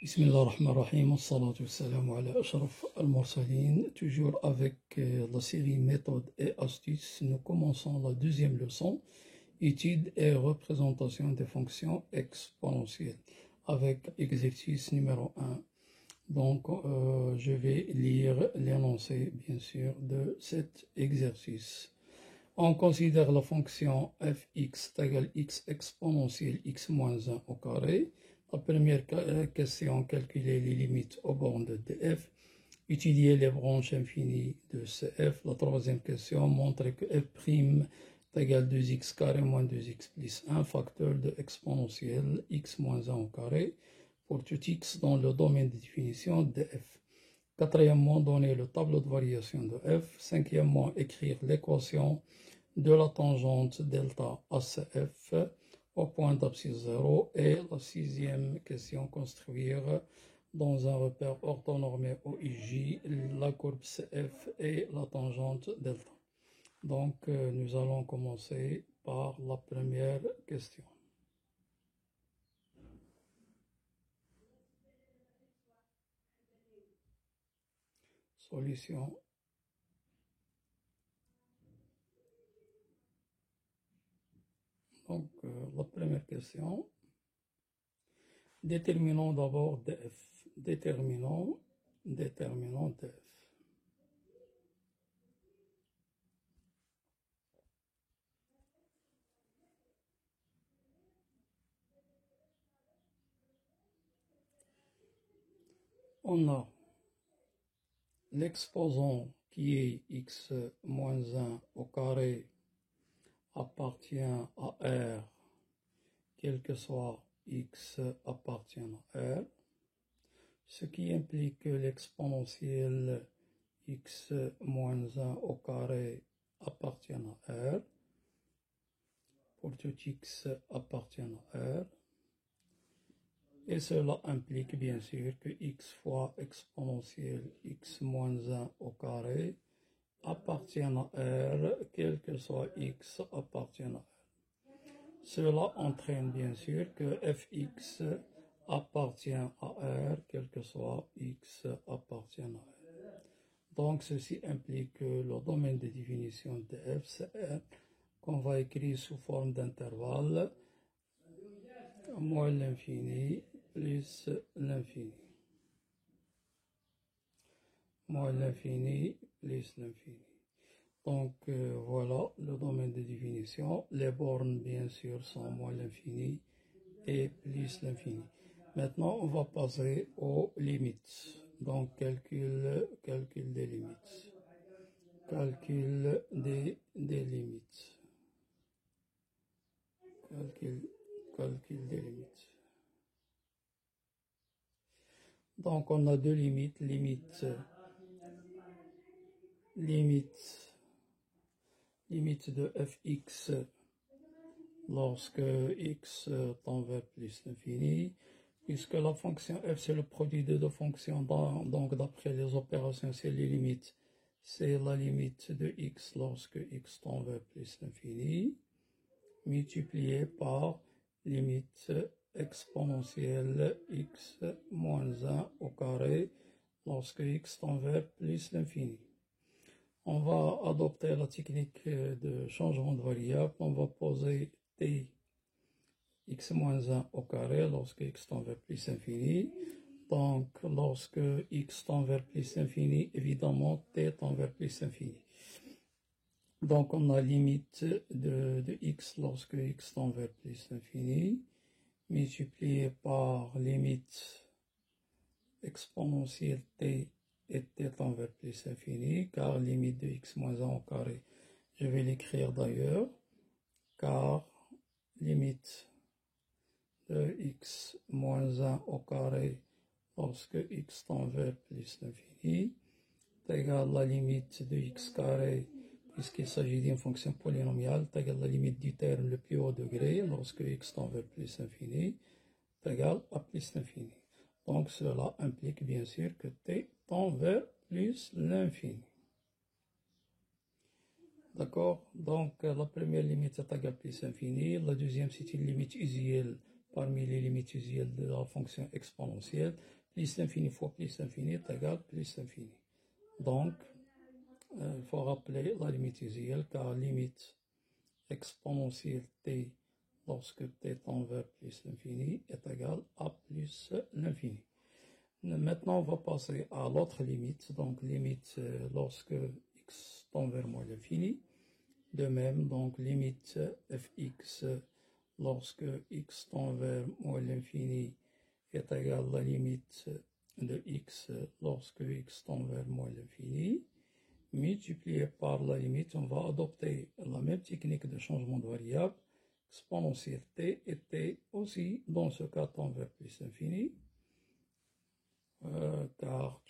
Bismillah ar-Rahman ar-Rahim, as-salatu was-salamu ala ashraf al-mursalin. Toujours avec la série méthodes et astuces, nous commençons la deuxième leçon, étude et représentation des fonctions exponentielles, avec exercice numéro 1. Donc, je vais lire l'énoncé, bien sûr, de cet exercice. On considère la fonction fx égale x exponentielle x moins 1 au carré. La première question, calculer les limites aux bornes de f, étudier les branches infinies de cf. La troisième question, montrer que f' égale 2x carré moins 2x plus 1, facteur de exponentielle x moins 1 au carré, pour tout x dans le domaine de définition de f. Quatrièmement, donner le tableau de variation de f. Cinquièmement, écrire l'équation de la tangente delta ACF au point d'abscisse 0. Et la sixième question, construire dans un repère orthonormé OIJ la courbe CF et la tangente delta. Donc, nous allons commencer par la première question. Solution. Donc, la première question. Déterminons d'abord df. Déterminons df. On a l'exposant qui est x moins 1 au carré appartient à R, quel que soit x appartient à R, ce qui implique que l'exponentielle x moins 1 au carré appartient à R, pour tout x appartient à R, et cela implique bien sûr que x fois exponentielle x moins 1 au carré appartient à R, quel que soit x appartient à R. Cela entraîne bien sûr que fx appartient à R, quel que soit x appartient à R. Donc ceci implique que le domaine de définition de f, c'est R, qu'on va écrire sous forme d'intervalle moins l'infini plus l'infini. Moins l'infini plus l'infini. Donc voilà le domaine de définition. Les bornes bien sûr sont moins l'infini et plus l'infini. Maintenant on va passer aux limites. Donc calcul des limites. Calcul des limites. Calcul des limites. Donc on a deux limites. Limite de fx lorsque x tend vers plus l'infini, puisque la fonction f c'est le produit de deux fonctions, donc d'après les opérations c'est les limites, c'est la limite de x lorsque x tend vers plus l'infini, multiplié par limite exponentielle x moins 1 au carré lorsque x tend vers plus l'infini. On va adopter la technique de changement de variable. On va poser t x moins 1 au carré lorsque x tend vers plus infini. Donc, lorsque x tend vers plus infini, évidemment, t tend vers plus infini. Donc, on a limite de x lorsque x tend vers plus infini, multiplié par limite exponentielle t et t tend vers plus infini, car limite de x moins 1 au carré, je vais l'écrire d'ailleurs, car limite de x moins 1 au carré lorsque x tend vers plus l'infini est égal à la limite de x carré, puisqu'il s'agit d'une fonction polynomiale, est égal à la limite du terme le plus haut degré lorsque x tend vers plus l'infini est égal à plus l'infini. Donc cela implique bien sûr que t tend vers plus l'infini. D'accord? Donc la première limite est égale à plus l'infini. La deuxième c'est une limite usuelle parmi les limites usuelles de la fonction exponentielle. Plus l'infini fois plus l'infini est égal plus l'infini. Donc, il faut rappeler la limite usuelle car limite exponentielle t lorsque t tend vers plus l'infini est égal à plus l'infini. Maintenant, on va passer à l'autre limite, donc limite lorsque x tend vers moins l'infini. De même, donc limite fx lorsque x tend vers moins l'infini est égal à la limite de x lorsque x tend vers moins l'infini. Multiplié par la limite, on va adopter la même technique de changement de variable, exponentielle t et t aussi, dans ce cas, tend vers plus l'infini, car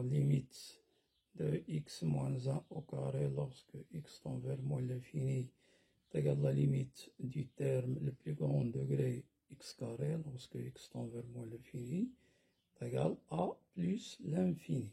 limite de x moins 1 au carré lorsque x tend vers moins l'infini est égal à la limite du terme le plus grand degré x carré lorsque x tend vers moins l'infini est égal à plus l'infini.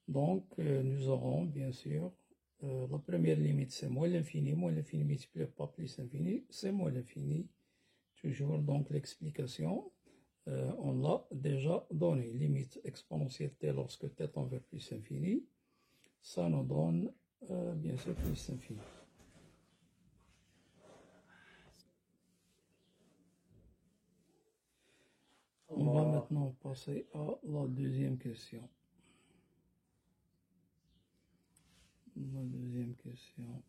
Donc, nous aurons bien sûr la première limite, c'est moins l'infini multiplié par plus l'infini, c'est moins l'infini. Toujours donc l'explication, on l'a déjà donné. Limite exponentielle t lorsque t tend vers plus l'infini, ça nous donne bien sûr plus l'infini. On va maintenant passer à la deuxième question. La deuxième question.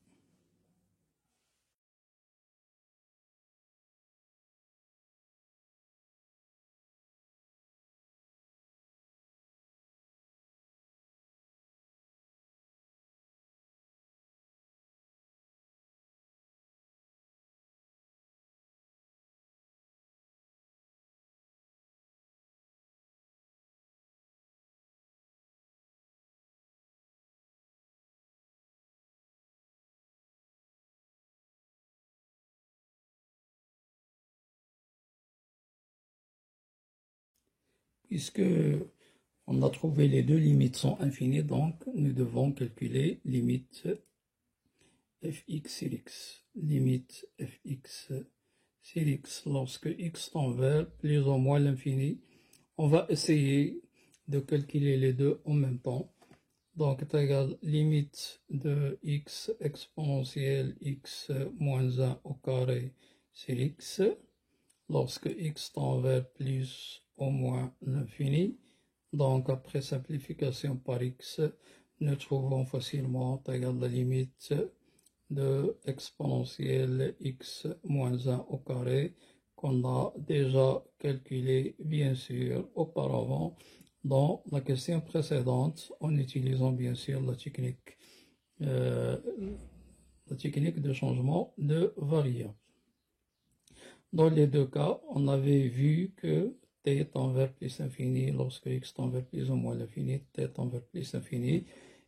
Puisque on a trouvé les deux limites sont infinies, donc nous devons calculer limite fx sur x. Limite fx sur x lorsque x tend vers plus ou moins l'infini. On va essayer de calculer les deux en même temps. Donc, est égal limite de x exponentielle x moins 1 au carré sur x lorsque x tend vers plus ou moins l'infini. Donc, après simplification par x, nous trouvons facilement égal la limite de exponentielle x moins 1 au carré qu'on a déjà calculé, bien sûr, auparavant dans la question précédente en utilisant, bien sûr, la technique de changement de variable. Dans les deux cas, on avait vu que t tend vers plus l'infini lorsque x tend vers plus ou moins l'infini, t tend vers plus l'infini.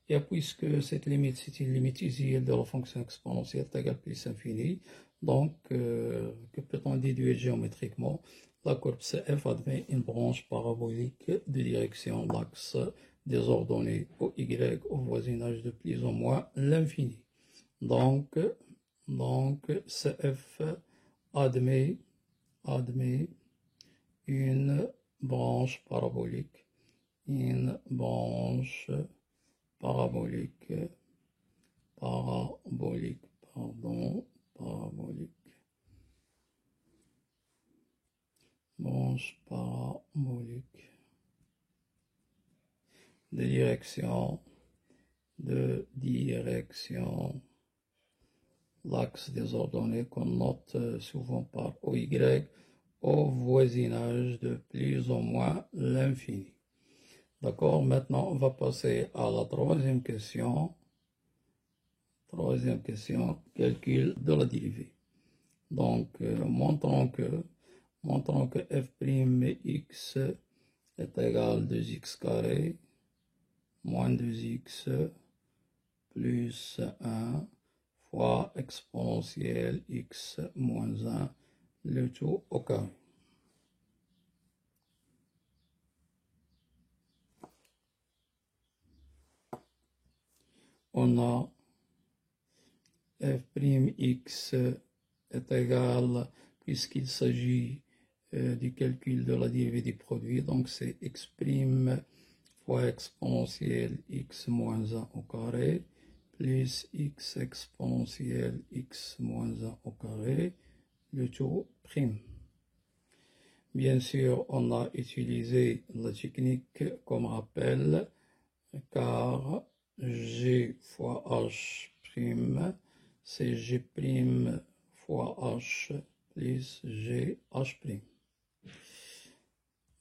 Et puisque cette limite, c'est une limite usuelle de la fonction exponentielle égale plus l'infini, donc, que peut-on déduire géométriquement? La courbe CF admet une branche parabolique de direction l'axe des ordonnées au y au voisinage de plus ou moins l'infini. Donc, CF admet une branche parabolique, parabolique, branche parabolique de direction, l'axe des ordonnées qu'on note souvent par OY au voisinage de plus ou moins l'infini. D'accord, maintenant on va passer à la troisième question. Troisième question, calcul de la dérivée. Donc, montrons que f'x est égal à 2x carré moins 2x plus 1 fois exponentielle x moins 1, le tout au carré. On a f'x est égal, puisqu'il s'agit du calcul de la dérivée du produit, donc c'est x' fois exponentielle x moins 1 au carré, plus x exponentielle x moins 1 au carré, le tout prime. Bien sûr, on a utilisé la technique comme rappel, car g fois h prime, c'est g prime fois h plus g h prime.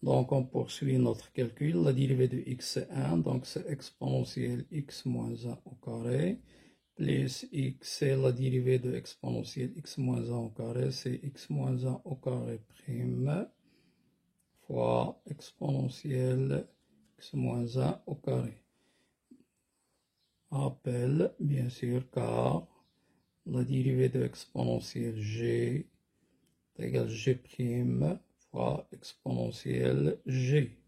Donc, on poursuit notre calcul. La dérivée de x, c'est 1, donc c'est exponentielle x moins 1 au carré, plus x, c'est la dérivée de exponentielle x moins 1 au carré, c'est x moins 1 au carré prime, fois exponentielle x moins 1 au carré. Rappel, bien sûr, car la dérivée de exponentielle g est égale g prime fois exponentielle g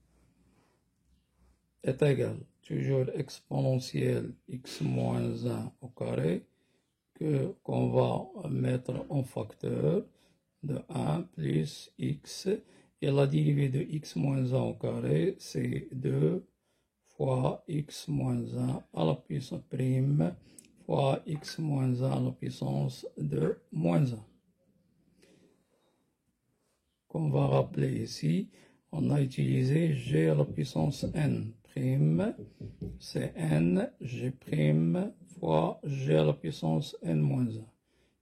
est égal toujours exponentielle x moins 1 au carré qu'on va mettre en facteur de 1 plus x, et la dérivée de x moins 1 au carré c'est 2 fois x moins 1 à la puissance prime fois x moins 1 à la puissance de moins 1. Qu'on va rappeler ici, on a utilisé g à la puissance n prime, c'est n g prime fois g à la puissance n moins 1.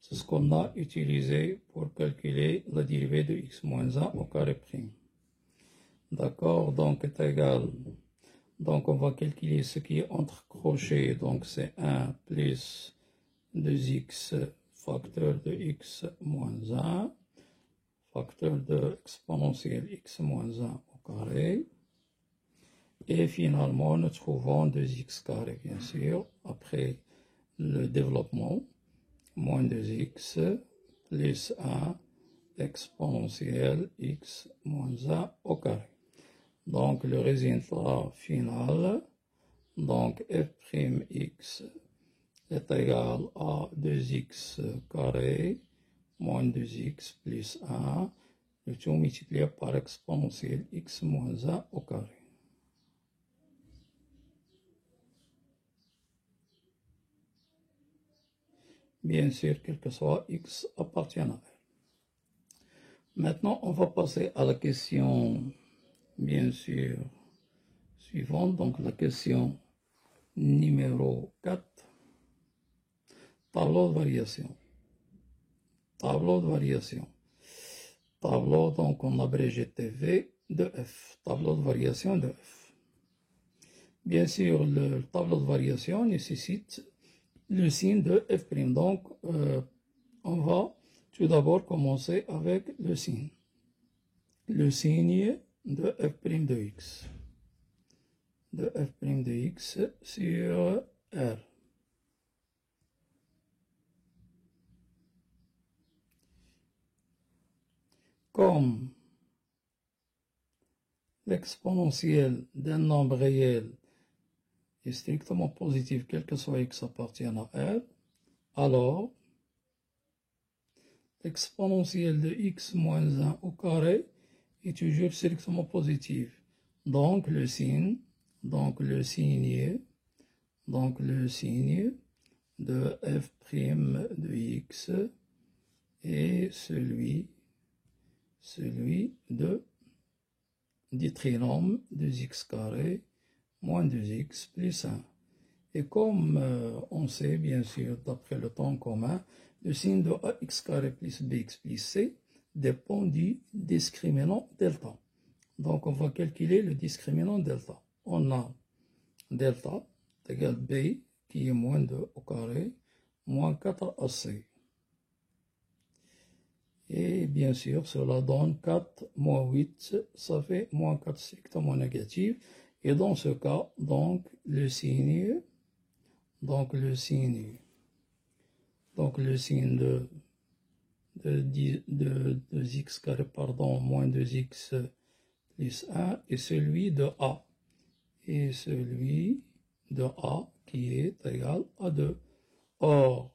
C'est ce qu'on a utilisé pour calculer la dérivée de x moins 1 au carré prime. D'accord, donc est égal. Donc on va calculer ce qui est entre crochets, donc c'est 1 plus 2x facteur de x moins 1, facteur de exponentielle x moins 1 au carré, et finalement nous trouvons 2x carré bien sûr, après le développement, moins 2x plus 1 exponentielle x moins 1 au carré. Donc le résultat final, donc f'x est égal à 2x carré moins 2x plus 1, le tout multiplié par exponentielle x moins 1 au carré. Bien sûr, quel que soit x appartient à R. Maintenant, on va passer à la question, bien sûr, suivante, donc la question numéro 4. Tableau de variation. Tableau de variation. Tableau, donc on abrège TV de F. Tableau de variation de F. Bien sûr, le tableau de variation nécessite le signe de F'. Donc, on va tout d'abord commencer avec le signe. Le signe de F' de X. De F' de X sur R. Comme l'exponentielle d'un nombre réel est strictement positif, quel que soit x appartienne à R, alors l'exponentielle de x moins 1 au carré est toujours strictement positive. Donc le signe de f' de x est celui du trinôme 2x carré moins 2x plus 1. Et comme on sait, bien sûr, d'après le temps commun, le signe de ax carré plus bx plus c dépend du discriminant delta. Donc, on va calculer le discriminant delta. On a delta égale b, qui est moins 2 au carré, moins 4ac. Et bien sûr, cela donne 4 moins 8, ça fait moins 4 strictement négatif. Et dans ce cas, donc, le signe de 2x carré, pardon, moins 2x plus 1 est celui de A. Et celui de A qui est égal à 2. Or,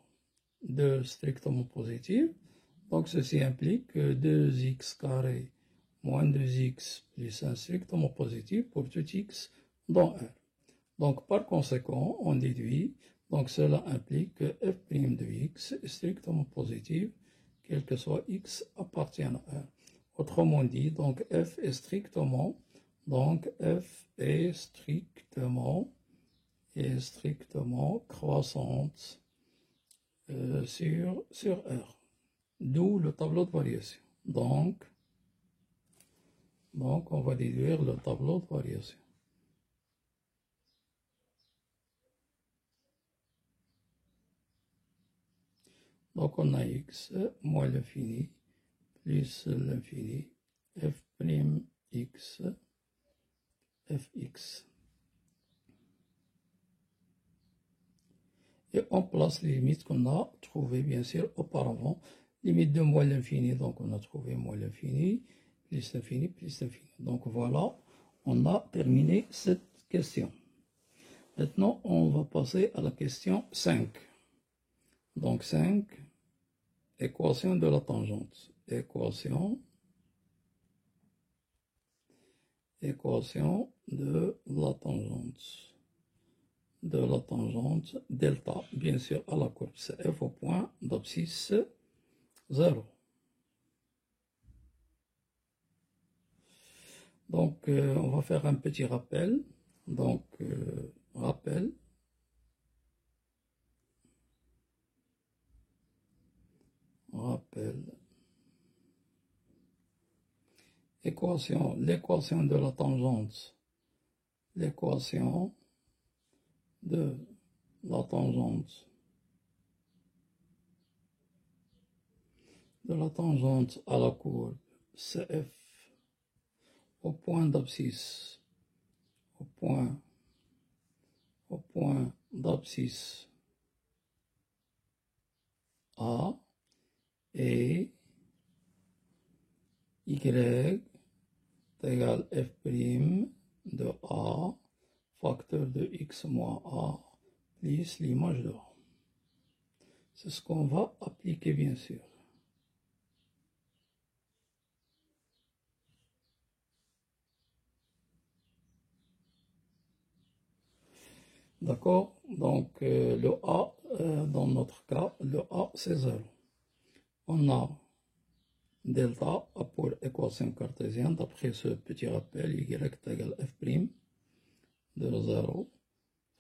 2 strictement positif, Donc ceci implique que 2x carré moins 2x plus 1 strictement positif pour tout x dans R. Donc par conséquent, on déduit, donc cela implique que f' de x est strictement positif, quel que soit x appartient à R. Autrement dit, donc f est strictement croissante sur R. D'où le tableau de variation. Donc, on va déduire le tableau de variation. Donc, on a x moins l'infini plus l'infini f'x fx. Et on place les limites qu'on a trouvées, bien sûr, auparavant. Limite de moins l'infini, donc on a trouvé moins l'infini, plus l'infini, plus l'infini. Donc voilà, on a terminé cette question. Maintenant, on va passer à la question 5. Donc 5, équation de la tangente. Équation de la tangente delta, bien sûr, à la courbe CF au point d'abscisse 0. Donc, on va faire un petit rappel. Donc, rappel. L'équation de la tangente. L'équation de la tangente à la courbe CF au point d'abscisse d'abscisse A et y égale f' de A facteur de x moins A plus l'image de A. C'est ce qu'on va appliquer, bien sûr. D'accord? Donc, le A, dans notre cas, le A, c'est 0. On a delta pour équation cartésienne, d'après ce petit rappel, y égale f' de 0,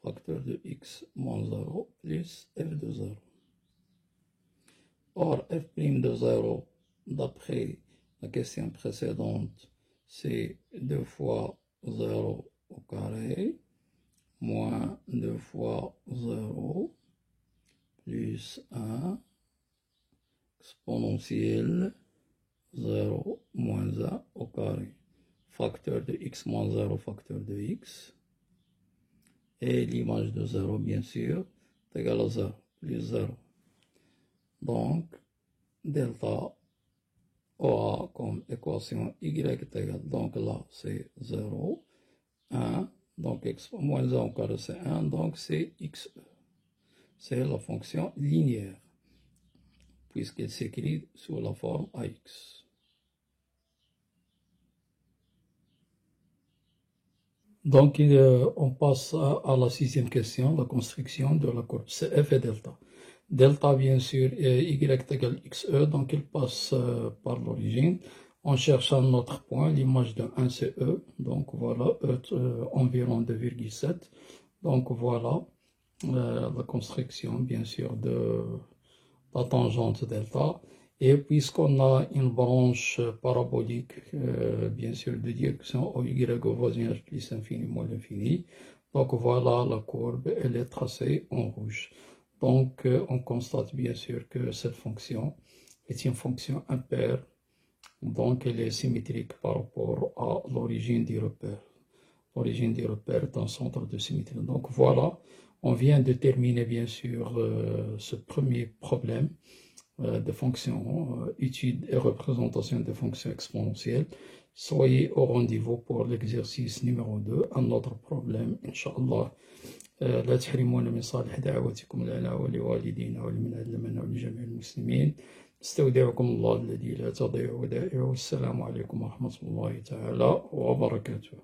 facteur de x moins 0, plus f de 0. Or, f' de 0, d'après la question précédente, c'est 2 fois 0 au carré, moins 2 fois 0, plus 1, exponentielle 0 moins 1 au carré. Facteur de x moins 0, facteur de x. Et l'image de 0, bien sûr, est égale à 0, plus 0. Donc, delta OA comme équation y est égale, donc là c'est 0, 1, donc x moins 1 au carré c'est 1, donc c'est xe. C'est la fonction linéaire, puisqu'elle s'écrit sous la forme AX. Donc, on passe à la 6e question, la construction de la courbe CF et delta. Delta, bien sûr, y égale xe, donc il passe par l'origine. On cherche à notre point, l'image de 1 c'est E, donc voilà, environ 2,7. Donc voilà la construction, bien sûr, de la tangente delta. Et puisqu'on a une branche parabolique, bien sûr, de direction OY au voisinage plus infini moins l'infini, donc voilà la courbe, elle est tracée en rouge. Donc on constate bien sûr que cette fonction est une fonction impaire, donc elle est symétrique par rapport à l'origine du repère. L'origine du repère est un centre de symétrie. Donc voilà, on vient de terminer bien sûr ce premier problème de fonctions, étude et représentation de fonctions exponentielles. Soyez au rendez-vous pour l'exercice numéro 2, un autre problème, Inch'Allah. لا تحرمونا من صالح دعواتكم لنا ولوالدينا ولمن علمنا ولجميع المسلمين. استودعكم الله الذي لا تضيع ودائعه. والسلام عليكم ورحمة الله تعالى وبركاته.